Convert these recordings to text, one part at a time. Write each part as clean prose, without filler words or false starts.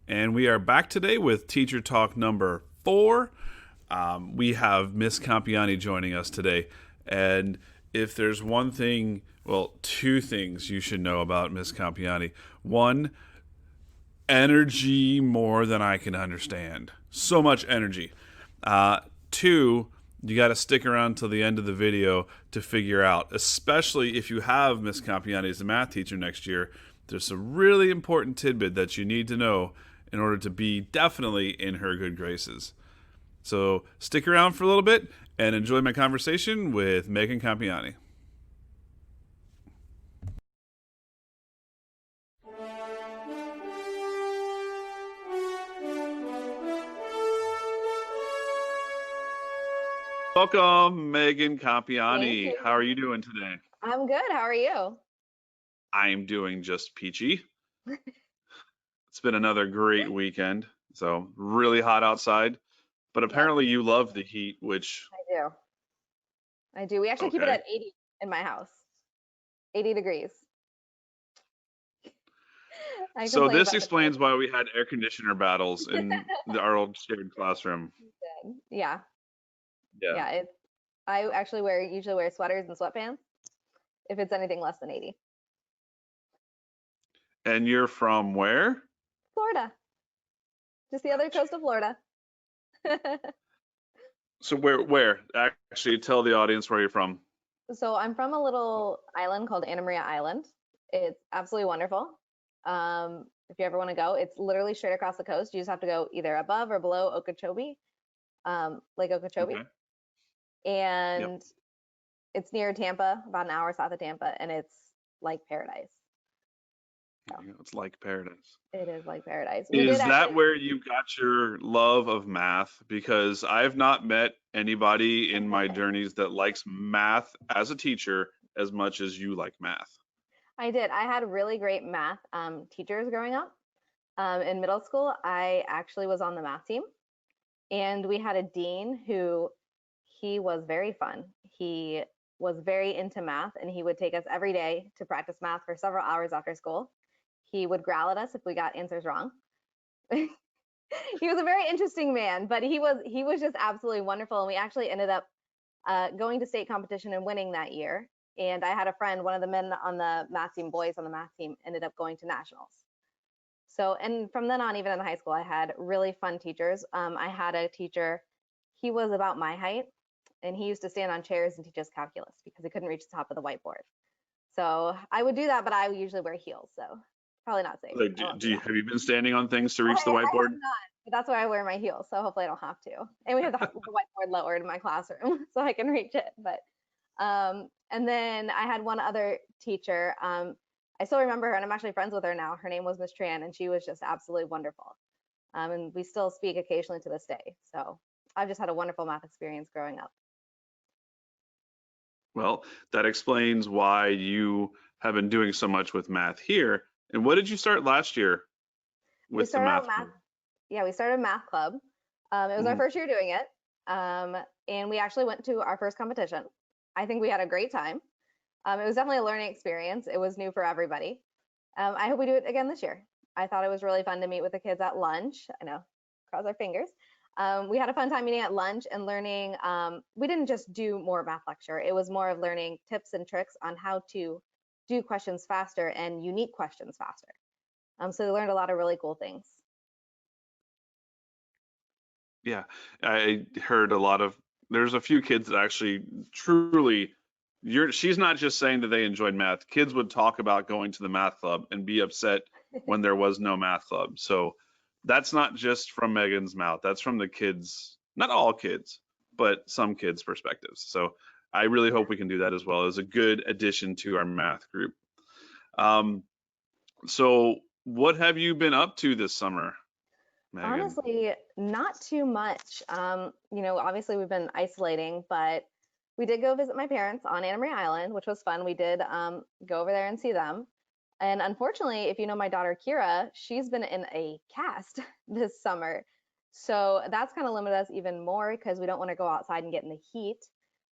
And we are back today with Teacher Talk number 4. We have Miss Compiani joining us today. And if there's one thing, well, two things you should know about Miss Compiani. One, energy more than I can understand. So much energy. Two, you got to stick around till the end of the video to figure out, especially if you have Miss Compiani as a math teacher next year. There's a really important tidbit that you need to know in order to be definitely in her good graces. So stick around for a little bit and enjoy my conversation with Megan Compiani. Welcome, Megan Thank Compiani. How you. are you doing today? I'm good. How are you? I'm doing just peachy. It's been another great weekend. So, really hot outside, but Yep, apparently you love the heat, which, I do. I do. We actually keep it okay. at 80 in my house. 80 degrees. I So, complain this about the cold. explains why we had air conditioner battles in our old shared classroom. Yeah. Yeah. Yeah, I actually usually wear sweaters and sweatpants if it's anything less than 80. And you're from where? Florida. Just the other coast of Florida. So, where? Actually, tell the audience where you're from. So I'm from a little island called Anna Maria Island. It's absolutely wonderful. If you ever want to go, it's literally straight across the coast. You just have to go either above or below Okeechobee, Lake Okeechobee. Okay. Yep. And it's near Tampa, about an hour south of Tampa, and it's like paradise. So It's like paradise. it is like paradise. We did Is that actually. where you got your love of math? Because I've not met anybody in my journeys that likes math as a teacher as much as you like math. I did. I had really great math teachers growing up. In middle school, I actually was on the math team, and we had a dean who he was very fun. He was very into math, and he would take us every day to practice math for several hours after school. He would growl at us if we got answers wrong. He was a very interesting man, but he was just absolutely wonderful. And we actually ended up going to state competition and winning that year. And I had a friend, one of the men on the math team, boys on the math team, ended up going to nationals. So, and from then on, even in high school, I had really fun teachers. I had a teacher, he was about my height, and he used to stand on chairs and teach us calculus because he couldn't reach the top of the whiteboard. So I would do that, but I would usually wear heels. So probably not safe. Like, I won't do do you, that. have you been standing on things to reach the I have whiteboard? not, but that's why I wear my heels. So hopefully I don't have to. And we have the whiteboard lowered in my classroom so I can reach it. But and then I had one other teacher. I still remember her, and I'm actually friends with her now. Her name was Miss Tran, and she was just absolutely wonderful. And we still speak occasionally to this day. So I've just had a wonderful math experience growing up. Well, that explains why you have been doing so much with math here. And what did you start last year We with the started out math math. group? Yeah, we started a math club. It was our Mhm. first year doing it, and we actually went to our first competition. I think we had a great time. It was definitely a learning experience. It was new for everybody. I hope we do it again this year. I thought it was really fun to meet with the kids at lunch. I know, cross our fingers. We had a fun time meeting at lunch and learning. We didn't just do more math lecture. It was more of learning tips and tricks on how to do questions faster and unique questions faster. So they learned a lot of really cool things. Yeah, I heard a lot of, there's a few kids that actually truly, she's not just saying that they enjoyed math. Kids would talk about going to the math club and be upset when there was no math club. So that's not just from Megan's mouth. That's from the kids, not all kids, but some kids' perspectives. So I really hope we can do that as well as a good addition to our math group. Um, so what have you been up to this summer, Megan? Honestly, not too much. Obviously we've been isolating, but we did go visit my parents on Anna Maria Island, which was fun. We did go over there and see them. And unfortunately, if you know my daughter Kira, she's been in a cast this summer. So that's kind of limited us even more because we don't want to go outside and get in the heat.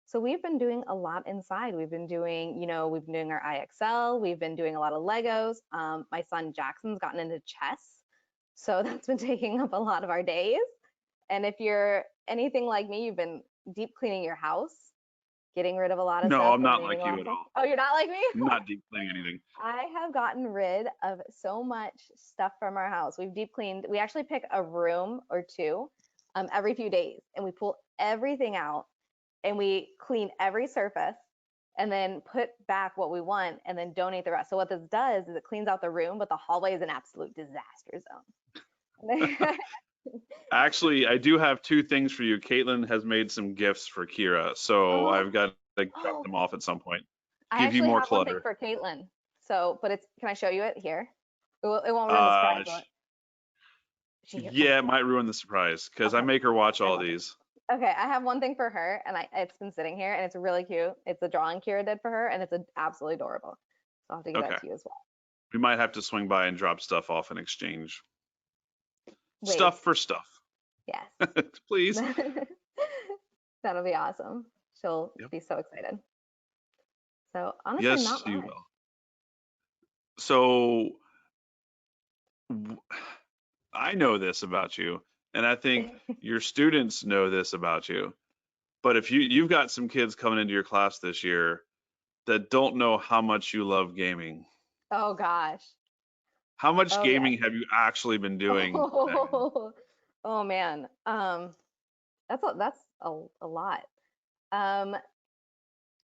So we've been doing a lot inside. We've been doing our IXL. We've been doing a lot of Legos. My son Jackson's gotten into chess. So that's been taking up a lot of our days. And if you're anything like me, you've been deep cleaning your house, getting rid of a lot of No, stuff, I'm not eliminating like a lot you of at stuff. all. Oh, you're not like me? I'm not deep cleaning anything. I have gotten rid of so much stuff from our house. We've deep cleaned. We actually pick a room or two every few days, and we pull everything out and we clean every surface and then put back what we want and then donate the rest. So what this does is it cleans out the room, but the hallway is an absolute disaster zone. Actually, I do have two things for you. Caitlin has made some gifts for Kira, so Oh, I've got to drop oh, them off at some point. I Give you actually more have one thing clutter. for Caitlin. So, but it's, can I show you it here? It won't ruin the Uh, surprise, will it? She here. yeah, it might ruin the surprise because I Okay. make her watch I all love it. these. Okay, I have one thing for her, and it's been sitting here, and it's really cute. It's a drawing Kira did for her, and it's absolutely adorable. So I'll have to give that Okay. to you as well. We might have to swing by and drop stuff off in exchange. Wait, Stuff for stuff. yes. Please. That'll be awesome. She'll Yep. be so excited. So honestly, Yes, not you much. will. So w- I know this about you, and I think your students know this about you. But if you've got some kids coming into your class this year that don't know how much you love gaming. Oh gosh. How much Oh yes. gaming have you actually been doing, Megan? Oh, oh man. That's a lot. Um,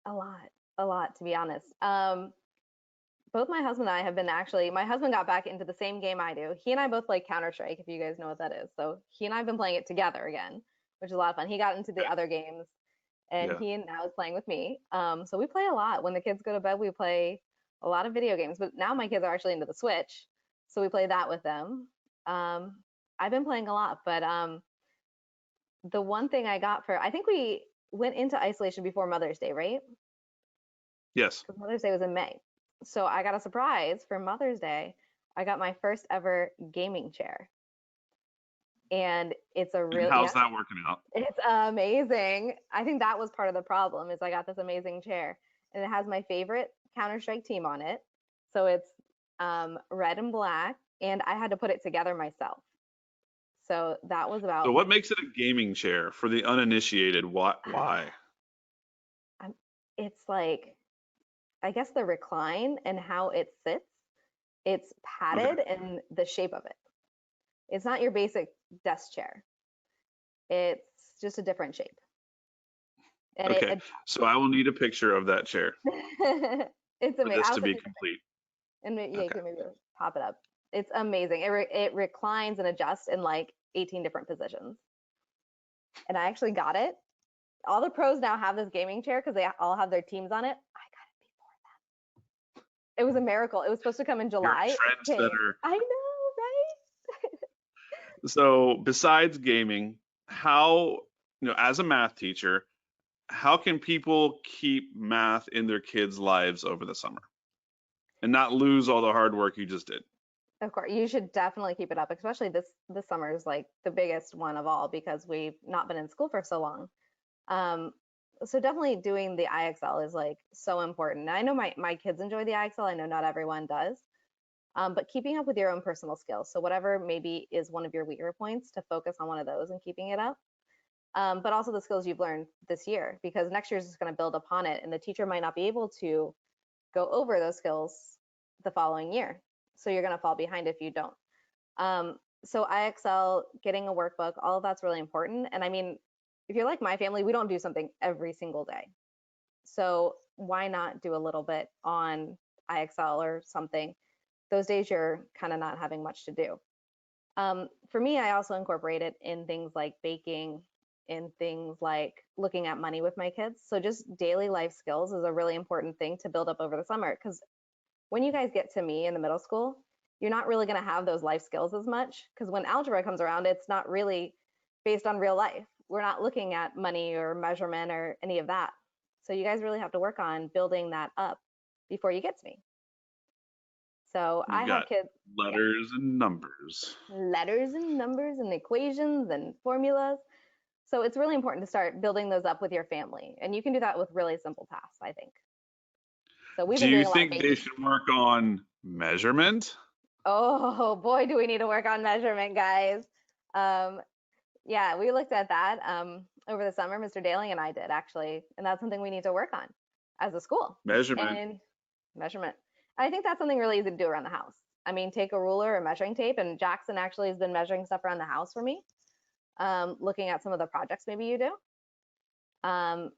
a lot, a lot to be honest. Both my husband and I have been actually, my husband got back into the same game I do. He and I both play Counter-Strike, if you guys know what that is. So he and I have been playing it together again, which is a lot of fun. He got into the Okay. other games and Yeah. he now is playing with me. So we play a lot. When the kids go to bed, we play a lot of video games. But now my kids are actually into the Switch, so we play that with them. Um, I've been playing a lot, but the one thing I got for, I think we went into isolation before Mother's Day, right? Yes. Because Mother's Day was in May. So I got a surprise for Mother's Day. I got my first ever gaming chair. And it's a And real, how's yeah, that working out? it's amazing. I think that was part of the problem is I got this amazing chair and it has my favorite Counter-Strike team on it. So it's red and black and I had to put it together myself. So that was So about what makes it a gaming chair for the uninitiated? Why? I'm, it's like I guess the recline and how it sits, it's Okay. padded in the shape of it. It's not your basic desk chair. It's just a different shape. And Okay. So I will need a picture of that chair it's for amazing. this I'll to send be you a picture. complete. And yeah, you Okay. can maybe pop it up. It's amazing. It reclines and adjusts in like 18 different positions. And I actually got it. All the pros now have this gaming chair because they all have their teams on it. I got it before that. It was a miracle. It was supposed to come in You're July. It a came. trendsetter. I know, right? So besides gaming, how, as a math teacher, how can people keep math in their kids' lives over the summer and not lose all the hard work you just did? Of course, you should definitely keep it up, especially this summer is like the biggest one of all because we've not been in school for so long. Um, so definitely doing the IXL is like so important. And I know my kids enjoy the IXL. I know not everyone does. But keeping up with your own personal skills. So whatever maybe is one of your weaker points to focus on one of those and keeping it up. But also the skills you've learned this year because next year is just going to build upon it and the teacher might not be able to go over those skills the following year. So you're going to fall behind if you don't. So IXL, getting a workbook, all of that's really important. And I mean, if you're like my family, we don't do something every single day. So why not do a little bit on IXL or something? Those days you're kind of not having much to do. For me, I also incorporate it in things like baking, in things like looking at money with my kids. So just daily life skills is a really important thing to build up over the summer because when you guys get to me in the middle school, you're not really going to have those life skills as much because when algebra comes around, it's not really based on real life. We're not looking at money or measurement or any of that. So you guys really have to work on building that up before you get to me. So I You've have got kids, yeah, letters and numbers. letters and numbers and equations and formulas. So it's really important to start building those up with your family. And you can do that with really simple tasks, I think. So we've Do been you doing a lot of think they baking. should work on measurement Oh boy, do we need to work on measurement, guys. Um, yeah, we looked at that over the summer. Mr. Daling and I did actually, and that's something we need to work on as a school. Measurement. And measurement. I think that's something really easy to do around the house. I mean, take a ruler or measuring tape, and Jackson actually has been measuring stuff around the house for me, looking at some of the projects maybe you do. Um,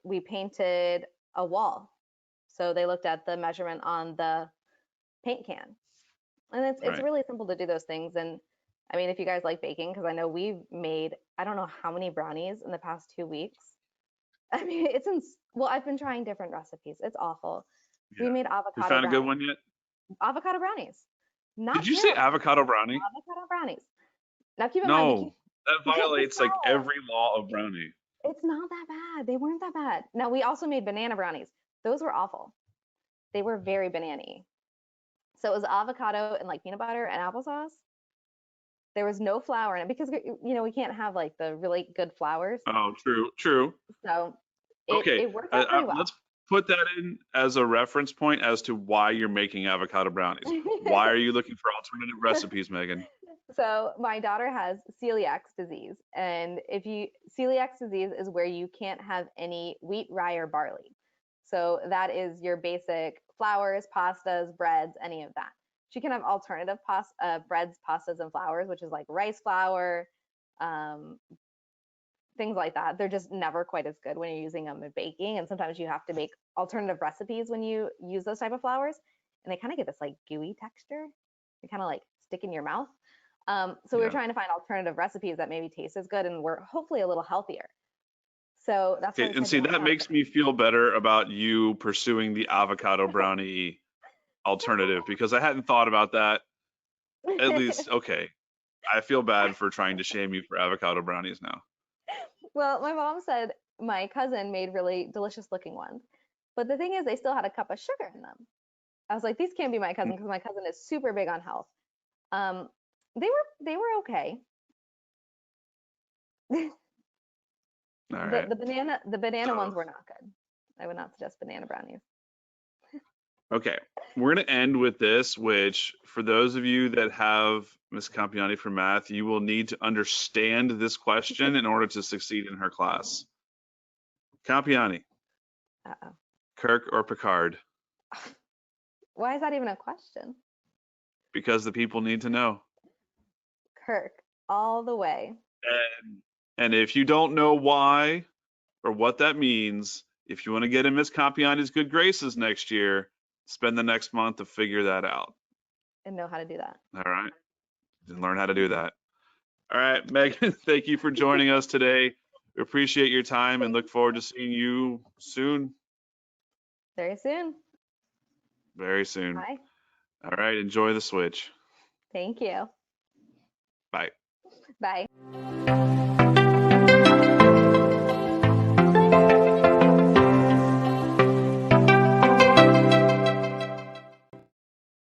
we painted a wall. So they looked at the measurement on the paint can. And it's Right. really simple to do those things. And I mean, if you guys like baking, because I know we've made, I don't know how many brownies in the past 2 weeks. I mean, well, I've been trying different recipes. It's awful. We Yeah. made You avocado found a good brownies. one yet? Avocado brownies. Did Not you say terrible. avocado brownie? Avocado brownies. Now keep in mind, No, that you can't use violates like flour. every law of brownie. It's not that bad. They weren't that bad. Now we also made banana brownies. Those were awful. They were very banana-y. So it was avocado and like peanut butter and applesauce. There was no flour in it because we can't have like the really good flours. Oh, true, true. So it Okay, it worked out pretty well. let's put that in as a reference point as to why you're making avocado brownies. Why are you looking for alternative recipes, Megan? So my daughter has celiac disease, and if you celiac disease is where you can't have any wheat, rye, or barley. So that is your basic flours, pastas, breads, any of that. She can have alternative breads, pastas, and flours, which is like rice flour, um, things like that. They're just never quite as good when you're using them in baking, and sometimes you have to make alternative recipes when you use those type of flours, and they kind of get this like gooey texture. They kind of like stick in your mouth. So we were Yeah. trying to find alternative recipes that maybe taste as good and were hopefully a little healthier. So that's why we Okay, and tried see, the that avocado makes me feel better about you pursuing the avocado brownie alternative because I hadn't thought about that. At brownie. least, okay. I feel bad for trying to shame you for avocado brownies now. Well, my mom said my cousin made really delicious looking ones. But the thing is, they still had a cup of sugar in them. I was like, these can't be my cousin because my cousin is super big on health. Um, they were okay. All The right. the banana So, ones were not good. I would not suggest banana brownies. okay. We're going to end with this, which for those of you that have Miss Compiani for math, you will need to understand this question in order to succeed in her class. Compiani, Uh-oh. Kirk or Picard? Why is that even a question? Because the people need to know. Kirk, all the way. And if you don't know why or what that means, if you want to get in Miss Compiani's good graces next year, spend the next month to figure that out. And know how to do that. All right. And learn how to do that. All right, Megan, thank you for joining us today. We appreciate your time and look forward to seeing you soon, Very soon. very soon. Bye. All right, enjoy the switch. Thank you. Bye. Bye.